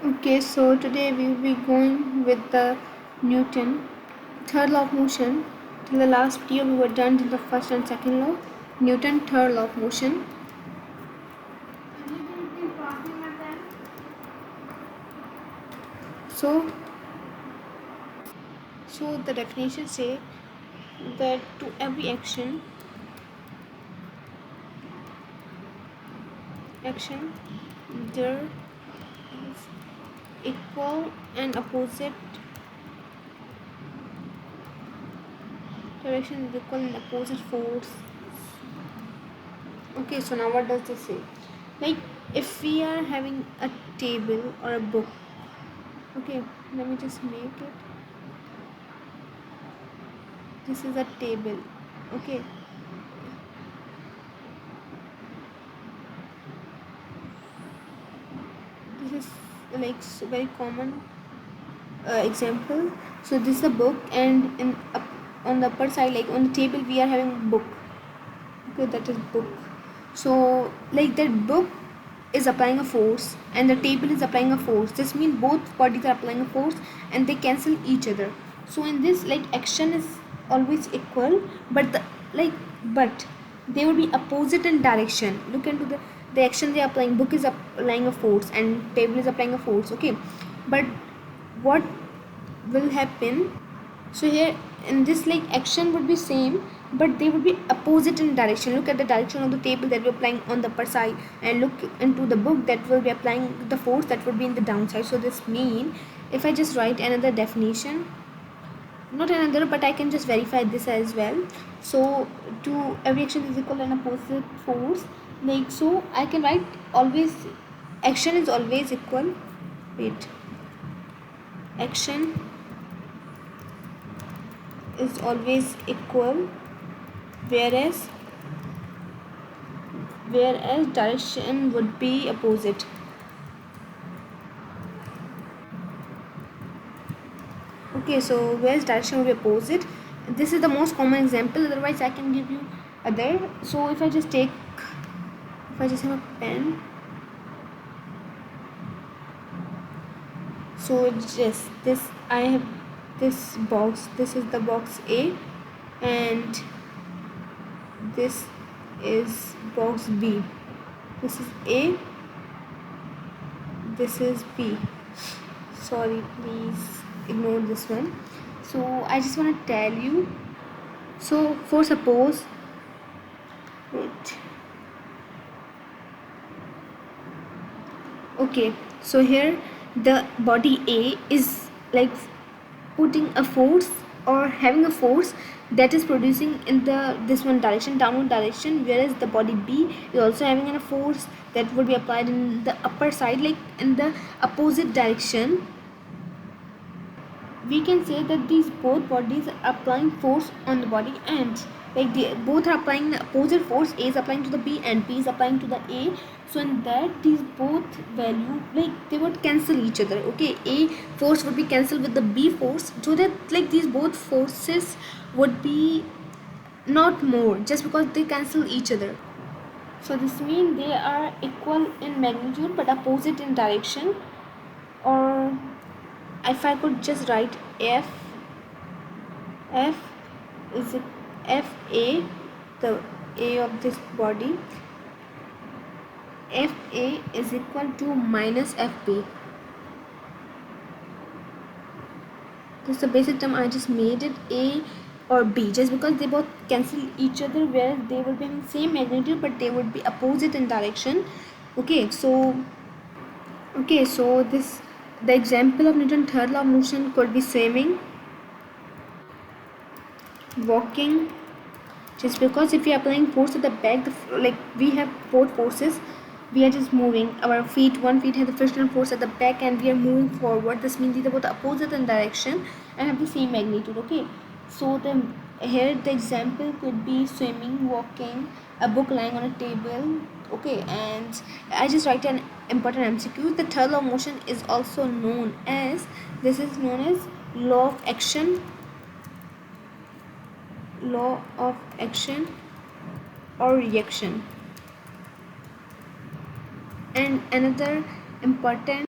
Okay, so today we will be going with the Newton third law of motion. Till the last video we were done till the first and second law. Newton third law of motion. So the definition say that to every action there is equal and opposite direction is equal and opposite force. Okay, so now what does this say? Like if we are having a table or a book. Okay, let me just make it. This is a table. Okay, this is like very common example. So this is a book, and on the upper side, like on the table, we are having book. Okay, that is book. So like that book is applying a force, and the table is applying a force. This means both bodies are applying a force, and they cancel each other. So in this, like action is always equal, but but they will be opposite in direction. Look into the action they are applying. Book is applying a force, and table is applying a force. Okay, but what will happen? So here in this, like action would be same, but they would be opposite in direction. Look at the direction of the table that we're applying on the upper side, and look into the book that will be applying the force that would be in the downside. So this mean, if I just write another definition, not another, but I can just verify this as well. So to every action is equal and opposite force, like so I can write always action is always equal. Wait, action is always equal, whereas direction would be opposite. Okay, so whereas direction would be opposite, this is the most common example, otherwise I can give you other. So if I just have a pen, so it's just this, I have this box, this is the box A, and this is box B. This is A, this is B. Sorry, please ignore this one. So I just want to tell you, so for suppose, wait, okay, so here the body A is like putting a force or having a force that is producing in the this one direction, downward direction, whereas the body B is also having a force that would be applied in the upper side, like in the opposite direction. We can say that these both bodies are applying force on the body, and like they both are applying the opposite force. A is applying to the B and B is applying to the A. So in that, these both value, like they would cancel each other. Okay, A force would be cancelled with the B force, so that like these both forces would be not more, just because they cancel each other. So this means they are equal in magnitude but opposite in direction. Or if I could just write F is it FA, the A of this body, FA is equal to minus FB. This is the basic term, I just made it A or B just because they both cancel each other, whereas they would be in same magnitude but they would be opposite in direction. Okay, so this, the example of Newton third law of motion could be swimming, walking, just because if we are applying force at the back, like we have both forces, we are just moving our feet, one feet has the frictional force at the back and we are moving forward. This means these are both opposite in direction and have the same magnitude. Okay, so here the example could be swimming, walking, a book lying on a table. Okay, and I just write an important MCQ. The third law of motion is also known as, this is known as law of action, law of action or reaction. And another important